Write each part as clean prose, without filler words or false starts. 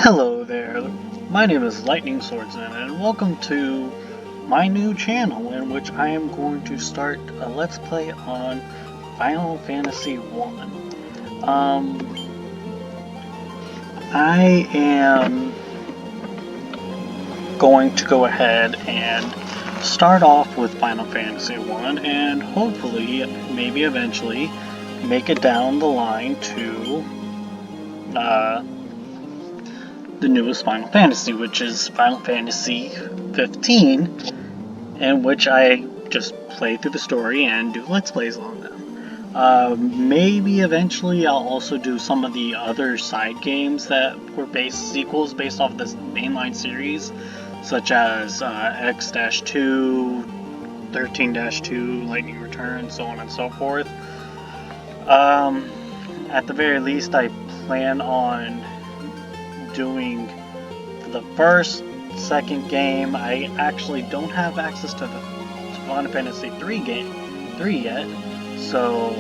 Hello there, my name is Lightning Swordsman, and welcome to my new channel in which I am going to start a Let's Play on Final Fantasy 1. I am going to go ahead and start off with Final Fantasy 1 and hopefully, maybe eventually, make it down the line to the newest Final Fantasy, which is Final Fantasy 15, in which I just play through the story and do Let's Plays on them. Maybe eventually I'll also do some of the other side games that were sequels based off this mainline series, such as X-2, 13-2, Lightning Return, so on and so forth. At the very least, I plan on doing the second game. I actually don't have access to the Final Fantasy 3 yet, so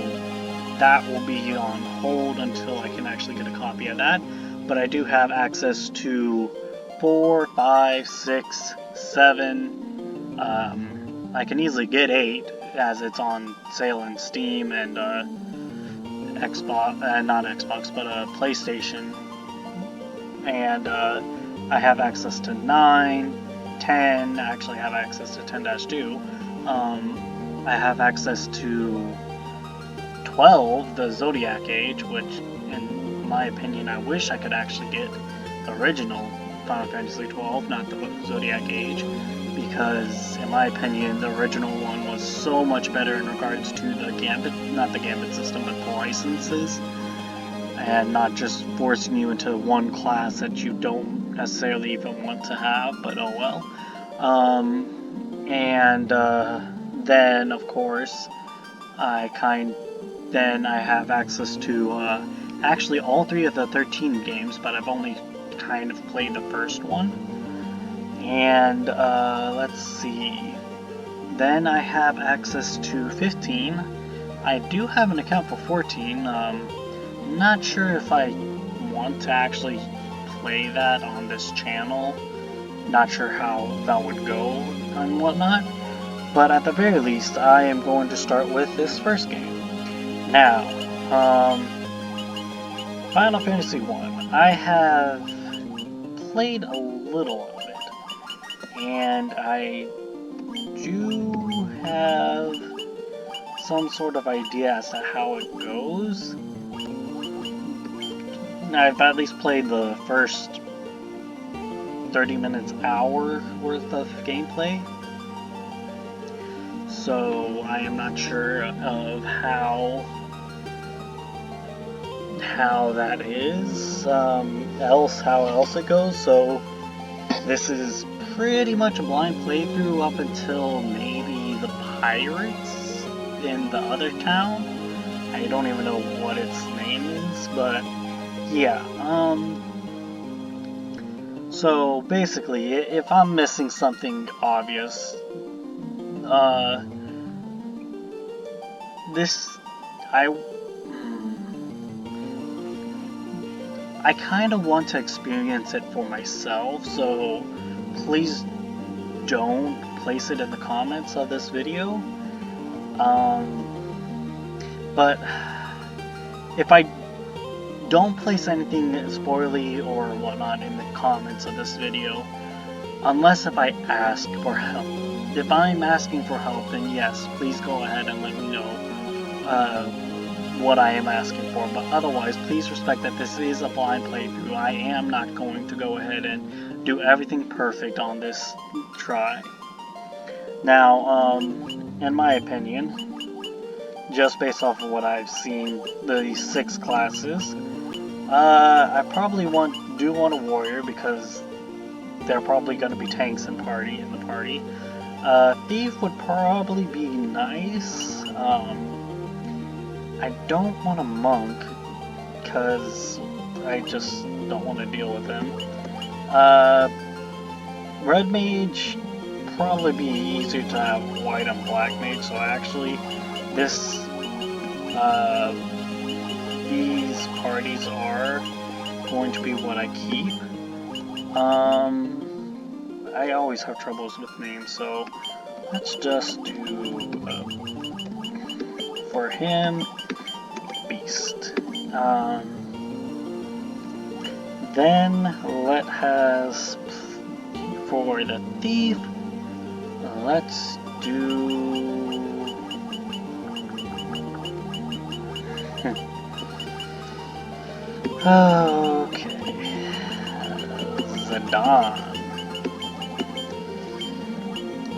that will be on hold until I can actually get a copy of that. But I do have access to 4, 5, 6, 7. I can easily get 8 as it's on sale in Steam and Xbox, not Xbox, but PlayStation. And I have access to 9, 10, I actually have access to 10-2. I have access to 12, the Zodiac Age, which in my opinion I wish I could actually get the original Final Fantasy 12, not the Zodiac Age, because in my opinion the original one was so much better in regards to the Gambit, not the Gambit system, but the licenses, and not just forcing you into one class that you don't necessarily even want to have, but oh well. Then of course I have access to actually all 3 of the 13 games, but I've only kind of played the first one. And let's see, then I have access to 15. I do have an account for 14. Not sure if I want to actually play that on this channel. Not sure how that would go and whatnot. But at the very least, I am going to start with this first game. Now, Final Fantasy 1. I have played a little of it, and I do have some sort of idea as to how it goes. I've at least played the first 30 minutes, hour worth of gameplay, so I am not sure of how that is, how else it goes. So this is pretty much a blind playthrough up until maybe the pirates in the other town. I don't even know what its name is, but yeah, so basically, if I'm missing something obvious, I kind of want to experience it for myself, so please don't place it in the comments of this video. But if I don't place anything spoilery or whatnot in the comments of this video, unless if I ask for help. If I'm asking for help, then yes, please go ahead and let me know what I am asking for, but otherwise, please respect that this is a blind playthrough. I am not going to go ahead and do everything perfect on this try. Now, in my opinion, just based off of what I've seen, the 6 classes, I probably do want a warrior because they're probably going to be tanks in the party. Thief would probably be nice. I don't want a monk because I just don't want to deal with him. Red mage probably be easier to have white and black mage. So actually, these parties are going to be what I keep. I always have troubles with names, so let's just do, for him, Beast. Then let has, for the thief, let's do... Okay. Zidane.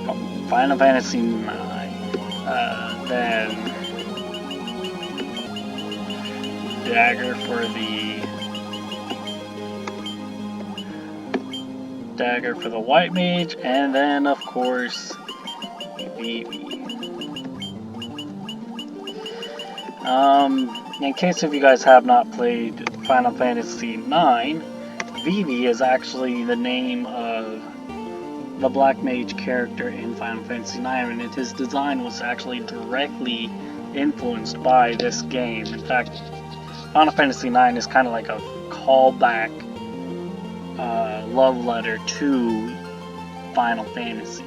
From Final Fantasy IX. Then Dagger for the White Mage, and then of course Vivi. In case if you guys have not played Final Fantasy IX, Vivi is actually the name of the Black Mage character in Final Fantasy IX, and his design was actually directly influenced by this game. In fact, Final Fantasy IX is kind of like a callback love letter to Final Fantasy.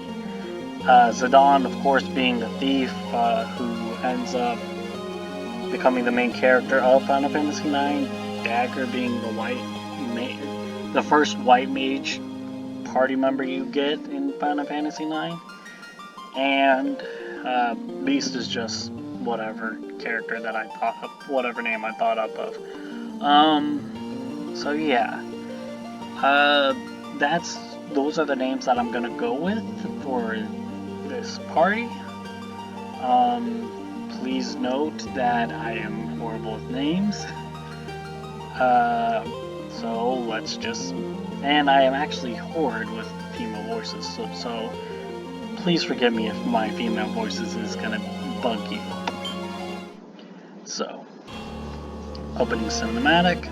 Zidane, of course, being the thief who ends up becoming the main character of Final Fantasy IX. Dagger being the first white mage party member you get in Final Fantasy IX. And Beast is just whatever character that I thought of, whatever name I thought up of. So yeah. Those are the names that I'm gonna go with for this party. Please note that I am horrible with names. So let's just... And I am actually horrid with female voices, so please forgive me if my female voices is gonna bug you. So, opening cinematic.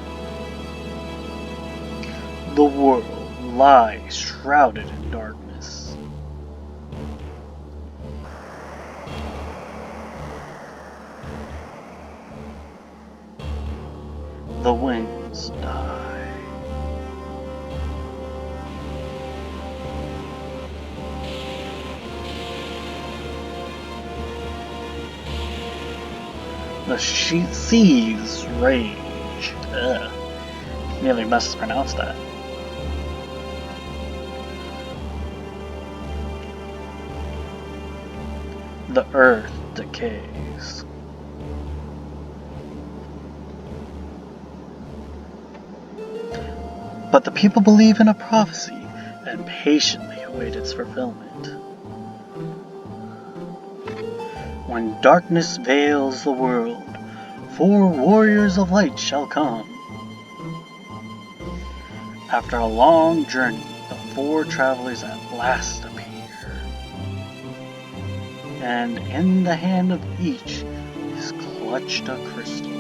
The world lies shrouded in darkness. The winds die. The seas rage. Ugh. Nearly mispronounced that. The earth decays. But the people believe in a prophecy and patiently await its fulfillment. When darkness veils the world, 4 warriors of light shall come. After a long journey, the 4 travelers at last appear. And in the hand of each is clutched a crystal.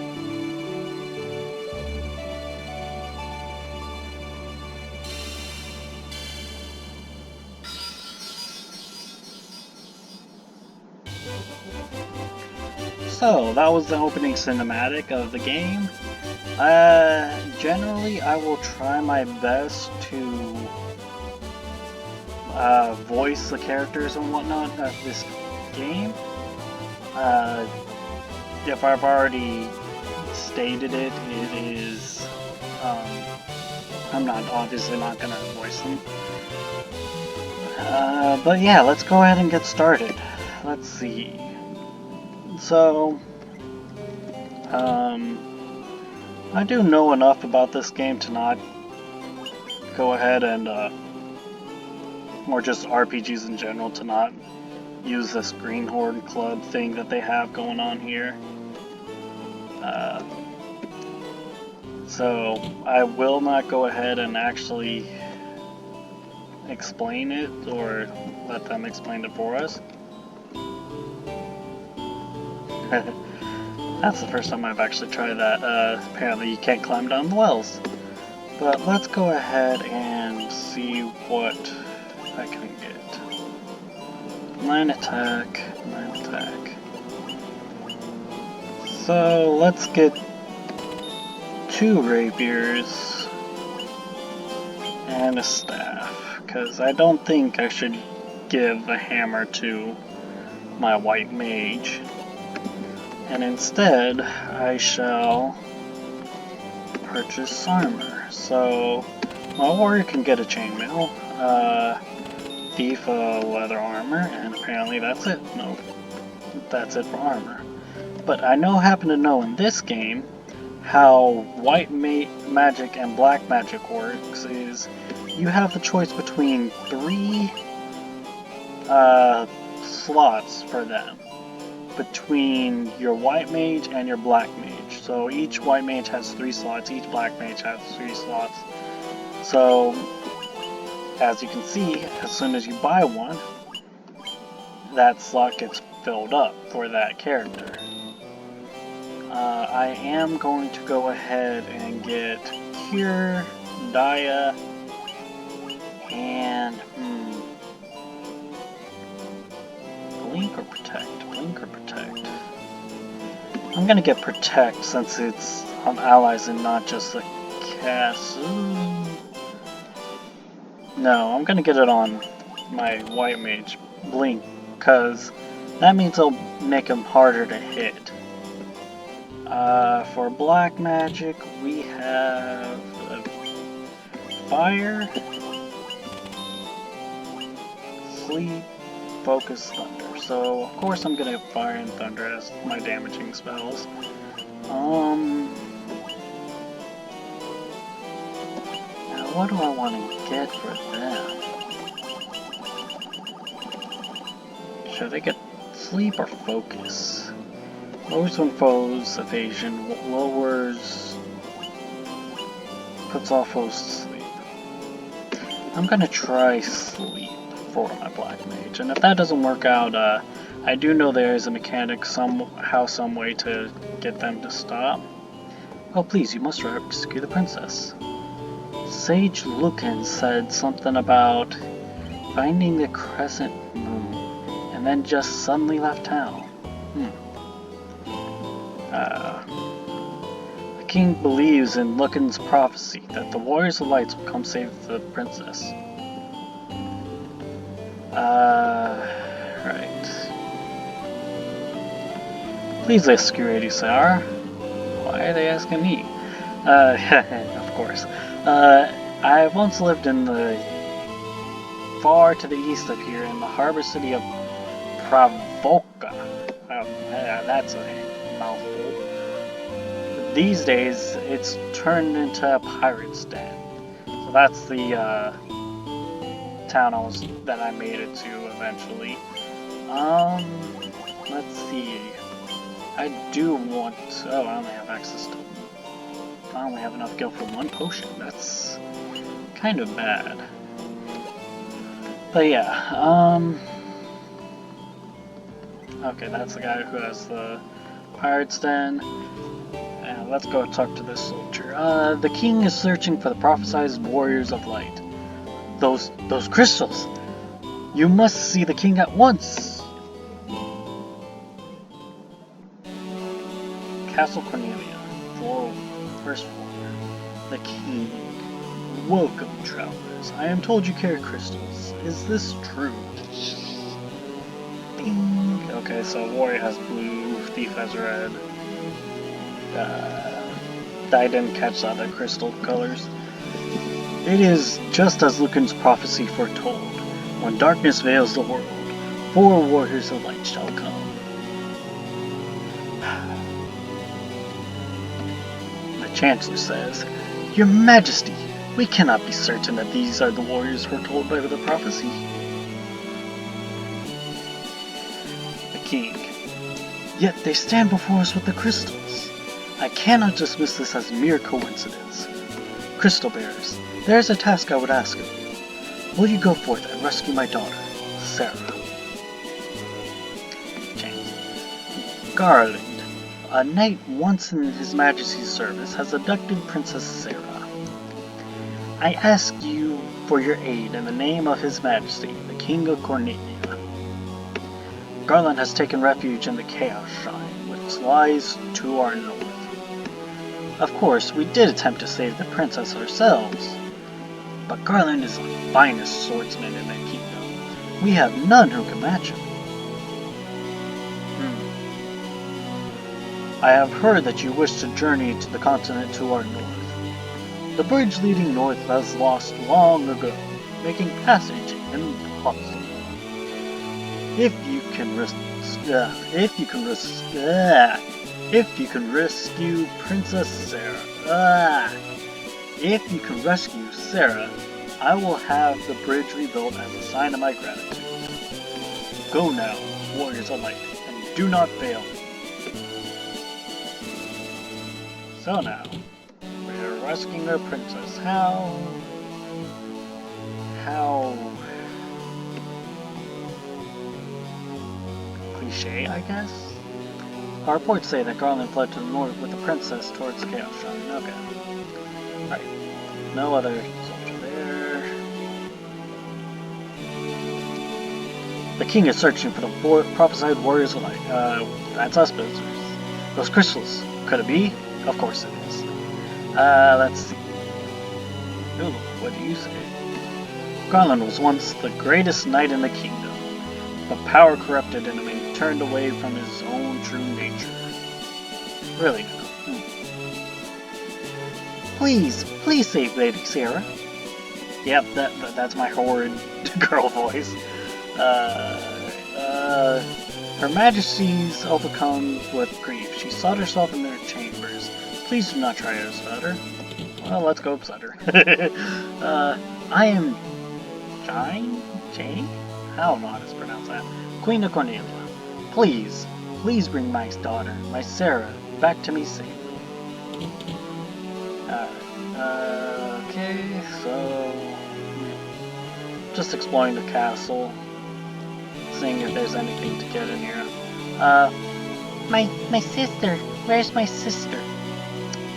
So, that was the opening cinematic of the game. Generally, I will try my best to voice the characters and whatnot of this game. If I've already stated it, it is, I'm obviously not gonna voice them. But yeah, let's go ahead and get started. Let's see. So, I do know enough about this game to not go ahead and, or just RPGs in general, to not use this Greenhorn Club thing that they have going on here. So, I will not go ahead and actually explain it, or let them explain it for us. That's the first time I've actually tried that. Apparently you can't climb down the wells. But let's go ahead and see what I can get. 9 attack, 9 attack. So let's get 2 rapiers. And a staff, because I don't think I should give a hammer to my white mage. And instead, I shall purchase armor. So, my warrior can get a chainmail, thief leather armor, and apparently that's it. No, that's it for armor. But I happen to know in this game how white magic and black magic works is you have the choice between 3 slots for them, between your white mage and your black mage. So each white mage has 3 slots, each black mage has 3 slots. So as you can see, as soon as you buy one, that slot gets filled up for that character. I am going to go ahead and get Cure, Dia, and Blink or Protect? Blink or Protect? I'm gonna get Protect since it's on allies and not just a castle. No, I'm gonna get it on my white mage, Blink, because that means it'll make him harder to hit. For black magic, we have Fire, Sleep, Focus, Thunder. So, of course, I'm gonna have Fire and Thunder as my damaging spells. Now, what do I want to get for them? Should I get Sleep or Focus? Lowers when foes evasion, lowers, puts off foes to sleep. I'm gonna try Sleep for my black mage, and if that doesn't work out, I do know there is a mechanic somehow, some way to get them to stop. Oh please, you must rescue the princess. Sage Lucan said something about finding the crescent moon, and then just suddenly left town. The king believes in Lucan's prophecy that the Warriors of Lights will come save the princess. Right. Please rescue Lady Sarah. Why are they asking me? Of course. I once lived in the far to the east of here in the harbor city of Pravoka. That's a mouthful. These days, it's turned into a pirate's den. So that's the town that I made it to eventually. Let's see. I do want. Oh, I only have access to. I only have enough gil for 1 potion. That's kind of bad. But yeah, okay, that's the guy who has the pirate's den. And let's go talk to this soldier. The king is searching for the prophesized warriors of light. Those crystals! You must see the king at once! Castle Cornelia, first floor. The king. Welcome, travelers. I am told you carry crystals. Is this true? Bing. Okay, so warrior has blue, thief has red. I didn't catch the other crystal colors. It is just as Lucan's prophecy foretold. When darkness veils the world, 4 warriors of light shall come. The Chancellor says, Your Majesty, we cannot be certain that these are the warriors foretold by the prophecy. The King, yet they stand before us with the crystals. I cannot dismiss this as mere coincidence. Crystal bearers, there is a task I would ask of you. Will you go forth and rescue my daughter, Sarah? Garland, a knight once in His Majesty's service, has abducted Princess Sarah. I ask you for your aid in the name of His Majesty, the King of Cornelia. Garland has taken refuge in the Chaos Shrine, which lies to our north. Of course, we did attempt to save the princess ourselves, but Garland is the finest swordsman in the kingdom. We have none who can match him. I have heard that you wish to journey to the continent to our north. The bridge leading north was lost long ago, making passage impossible. If you can rescue Princess Sarah, I will have the bridge rebuilt as a sign of my gratitude. Go now, warriors of light, and do not fail me. So now, we're rescuing our princess. How cliche, I guess? Our reports say that Garland fled to the north with the princess towards the Chaos Shrine. Okay. Alright. No other soldier there. The king is searching for the prophesied warriors of light. That's us, visitors. Those crystals. Could it be? Of course it is. Let's see. Ooh, what do you say? Garland was once the greatest knight in the kingdom, but power corrupted him and he turned away from his own true nature. Really now. Please save Lady Sarah. Yep, that's my horrid girl voice. Her Majesty's overcome with grief. She sought herself in their chambers. Please do not try to upset her. Well, let's go upset her. I am Jane? I don't know how to pronounce that. Queen of Cornelia. Please bring my daughter, my Sarah, back to me safely. Okay, so just exploring the castle, seeing if there's anything to get in here. My sister. Where's my sister?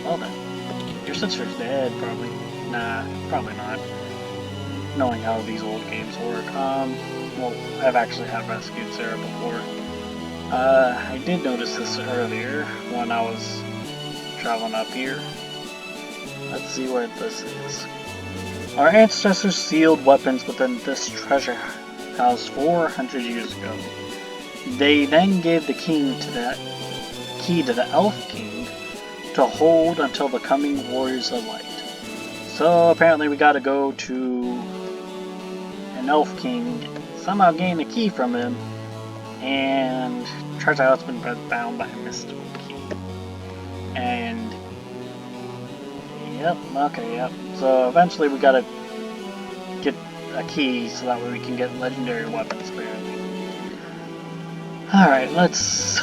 Well then, your sister's dead, probably. Nah, probably not. Knowing how these old games work. Well, I've actually had rescued Sarah before. I did notice this earlier when I was traveling up here. Let's see where this is. Our ancestors sealed weapons within this treasure house 400 years ago. They then gave the key to the Elf King to hold until the coming Warriors of Light. So apparently we gotta go to an Elf King, somehow gain a key from him, and treasure house has been bound by a mystical key. And yep. So eventually we gotta get a key so that way we can get legendary weapons, apparently. Alright, let's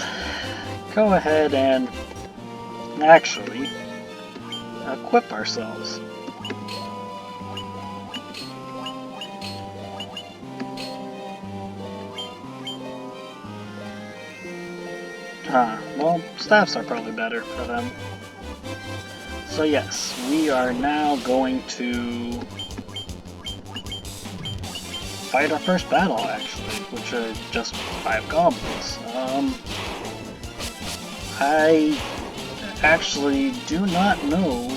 go ahead and actually equip ourselves. Well, staffs are probably better for them. So yes, we are now going to fight our first battle, actually, which are just 5 goblins. I actually do not know.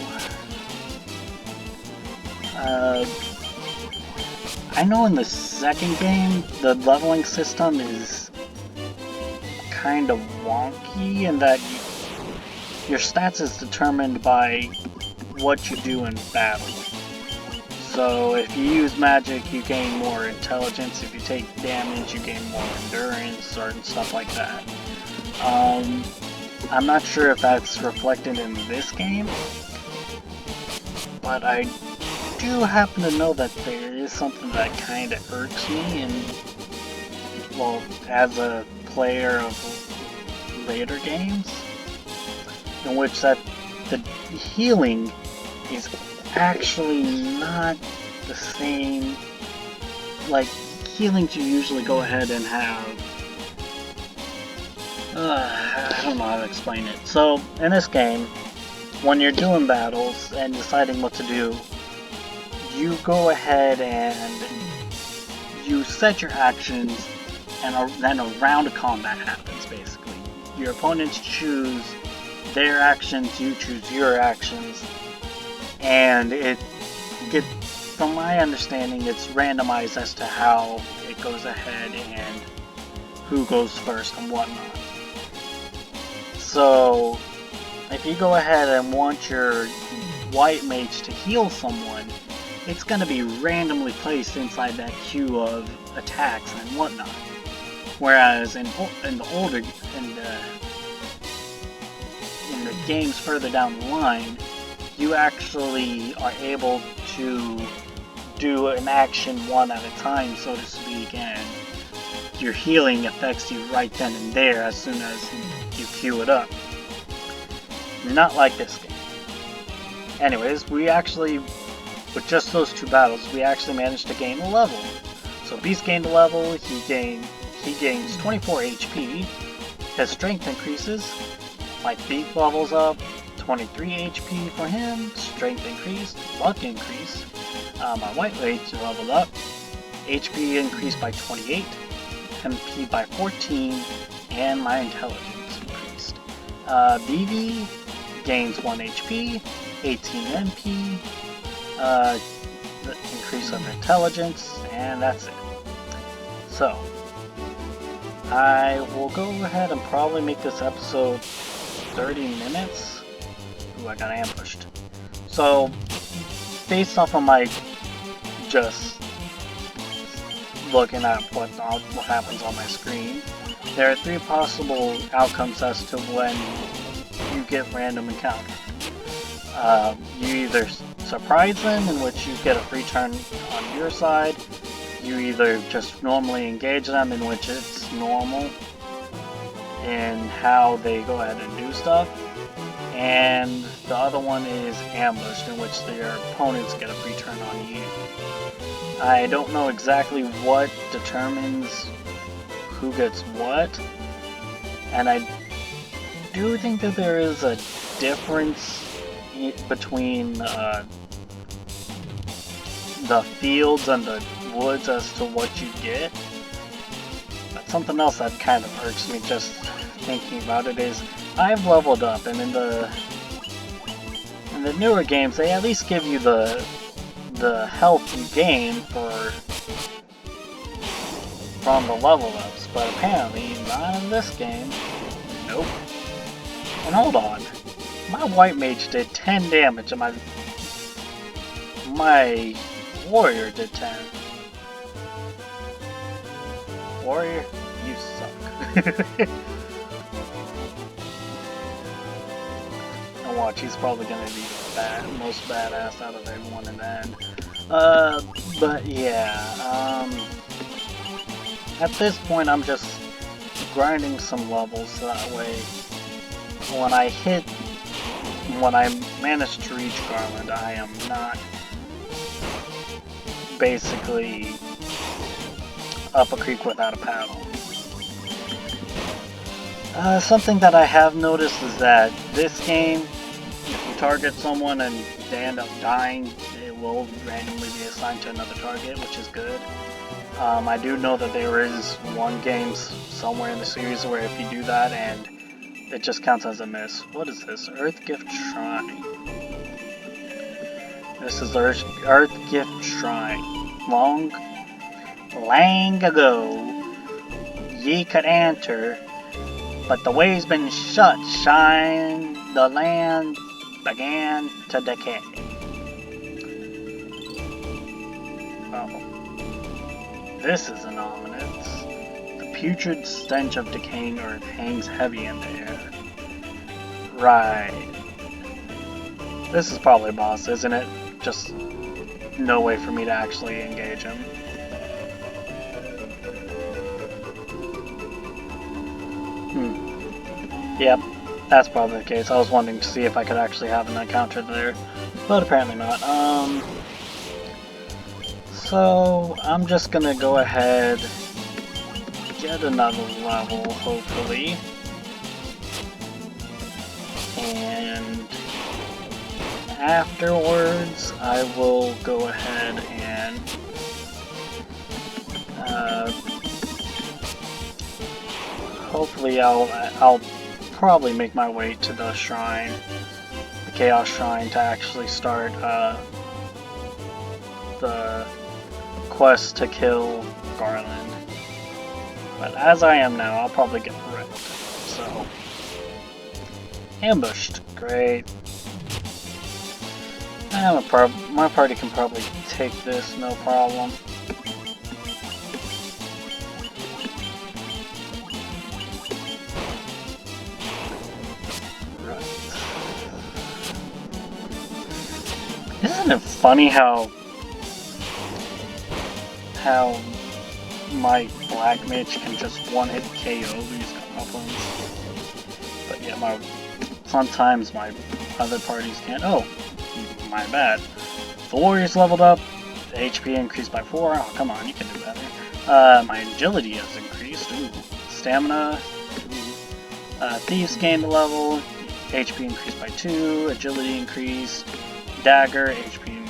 I know in the second game, the leveling system is kind of wonky in that your stats is determined by what you do in battle. So if you use magic, you gain more intelligence. If you take damage, you gain more endurance or stuff like that. I'm not sure if that's reflected in this game, but I do happen to know that there is something that kind of irks me, and well, as a player of later games, in which that the healing is actually not the same. Like, healings you usually go ahead and have. I don't know how to explain it. So, in this game, when you're doing battles and deciding what to do, you go ahead and you set your actions, and then a round of combat happens, basically. Your opponents choose their actions, you choose your actions, and it gets from my understanding, it's randomized as to how it goes ahead and who goes first and whatnot. So, if you go ahead and want your white mage to heal someone, it's going to be randomly placed inside that queue of attacks and whatnot. Whereas in the games further down the line, you actually are able to do an action one at a time, so to speak, and your healing affects you right then and there as soon as you queue it up. Not like this game. Anyways, we actually, with just those 2 battles, we actually managed to gain a level. So Beast gained a level, he gains 24 HP, his strength increases, my thief levels up, 23 HP for him, strength increased, luck increased, my white mage leveled up, HP increased by 28, MP by 14, and my intelligence increased. BV gains 1 HP, 18 MP, the increase of intelligence, and that's it. So, I will go ahead and probably make this episode 30 minutes. Ooh, I got ambushed. So, based off of my just looking at what happens on my screen, there are 3 possible outcomes as to when you get random encounter. You either surprise them, in which you get a free turn on your side. You either just normally engage them, in which it's normal in how they go ahead and do stuff. And the other one is ambushed, in which their opponents get a free turn on you. I don't know exactly what determines who gets what, and I do think that there is a difference between the fields and the woods as to what you get. But something else that kind of irks me just thinking about it is I've leveled up, and in the newer games they at least give you the health you gain from the level ups, but apparently not in this game. Nope. And hold on, my white mage did 10 damage and my warrior did 10. Warrior, you suck. And watch, he's probably gonna be the most badass out of everyone in the end. But yeah, at this point I'm just grinding some levels so that way when I manage to reach Garland, I am not basically up a creek without a paddle. Something that I have noticed is that this game, if you target someone and they end up dying, it will randomly be assigned to another target, which is good. I do know that there is one game somewhere in the series where if you do that and it just counts as a miss. What is this? Earth Gift Shrine. This is Earth Gift Shrine. Long ago, ye could enter, but the way's been shut. Shine, the land began to decay. Oh, this is an ominous. The putrid stench of decaying earth hangs heavy in the air. Right. This is probably a boss, isn't it? Just no way for me to actually engage him. Yep, that's probably the case. I was wanting to see if I could actually have an encounter there, but apparently not. So I'm just gonna go ahead, get another level, hopefully, and afterwards I will go ahead and hopefully I'll probably make my way to the shrine, the Chaos Shrine, to actually start the quest to kill Garland. But as I am now, I'll probably get wrecked. So, ambushed, great. My party can probably take this, no problem. Isn't it funny how my black mage can just one-hit KO these goblins? But yeah, sometimes my other parties can't. Oh, my bad. The warrior's leveled up, the HP increased by 4. Oh, come on, you can do better. My agility has increased. Ooh, stamina. Thieves gained a level. HP increased by 2. Agility increased. Dagger, HP.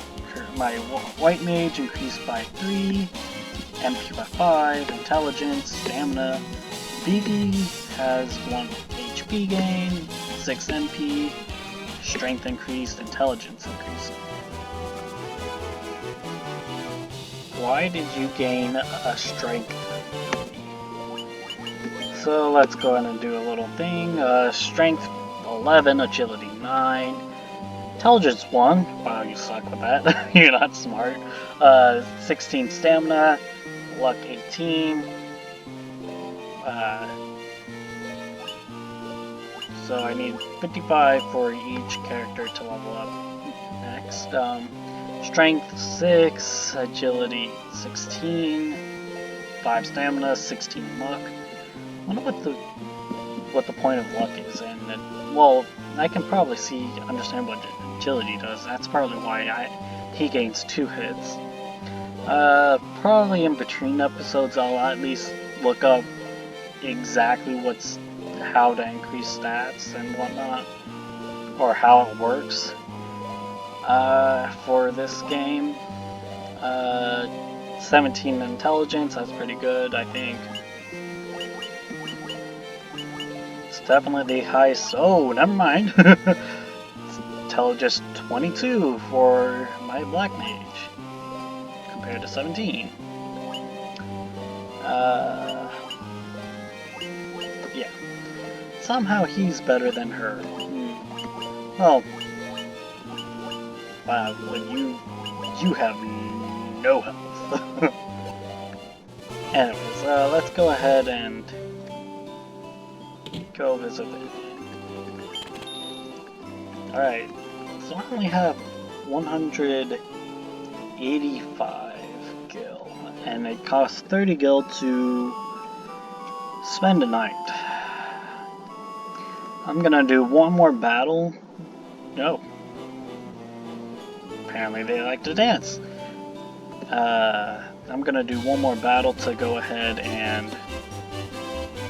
My white mage increased by 3. MP by 5. Intelligence, stamina. BB has 1 HP gain, 6 MP. Strength increased, intelligence increased. Why did you gain a strength? So let's go ahead and do a little thing. Strength 11, agility 9, intelligence 1. Wow, you suck with that. You're not smart. 16 stamina, luck 18. So I need 55 for each character to level up. Next, strength 6, agility 16, 5 stamina, 16 luck. I wonder what the point of luck is, and well, I can probably understand what agility does. That's probably why he gains 2 hits. Probably in between episodes, I'll at least look up exactly how to increase stats and whatnot, or how it works for this game. 17 intelligence, that's pretty good, I think. It's definitely the highest. Oh, never mind. Intelligence 22 for my black mage compared to 17. Yeah. Somehow he's better than her. Well, wow, when you have no health. Anyways, let's go ahead and go visit it. Alright, so I only have 185 gil, and it costs 30 gil to spend a night. I'm gonna do one more battle. No. Apparently they like to dance. I'm gonna do one more battle to go ahead and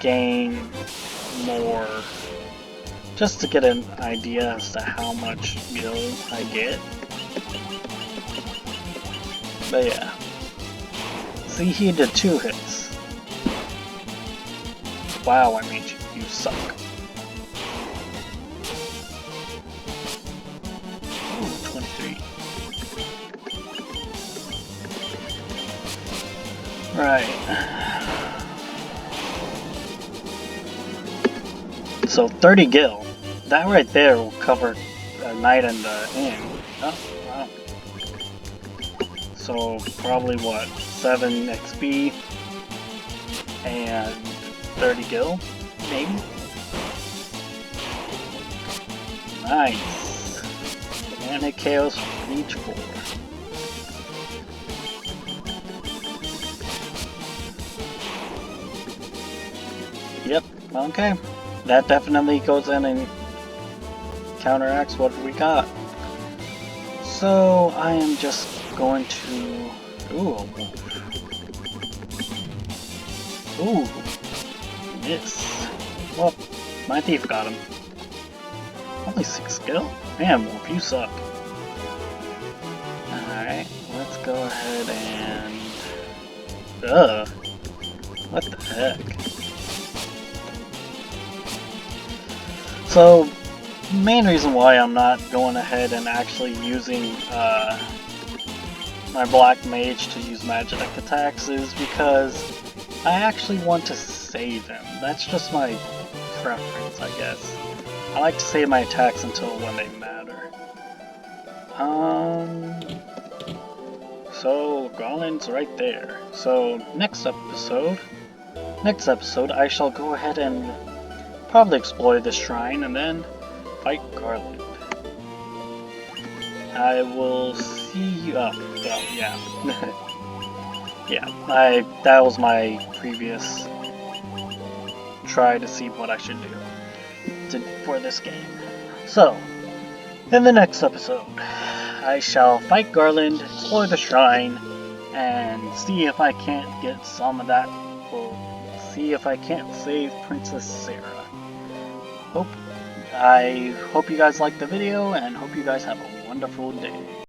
gain more, just to get an idea as to how much gil I get. But yeah. See, he did 2 hits. Wow, I mean, you suck. Ooh, 23. Right. So 30 gil. That right there will cover a night in the inn. Oh, wow. So probably what, 7 XP and 30 gil, maybe? Nice. And it KOs for each 4. Yep, okay. That definitely goes in and counteracts what we got. So I am just going to... Ooh. Ooh. Miss. Well, my thief got him. Only 6 skill? Man, Wolf, you suck. Alright, let's go ahead and... Ugh. What the heck? So, main reason why I'm not going ahead and actually using my black mage to use magic attacks is because I actually want to save him. That's just my preference, I guess. I like to save my attacks until when they matter. So Garland's right there. So next episode I shall go ahead and probably explore this shrine and then fight Garland. I will see you up. Well, yeah. Yeah, that was my previous try to see what I should do for this game. So, in the next episode, I shall fight Garland, explore the shrine, and see if I can't get some of that. Well, see if I can't save Princess Sarah. I hope you guys liked the video, and hope you guys have a wonderful day.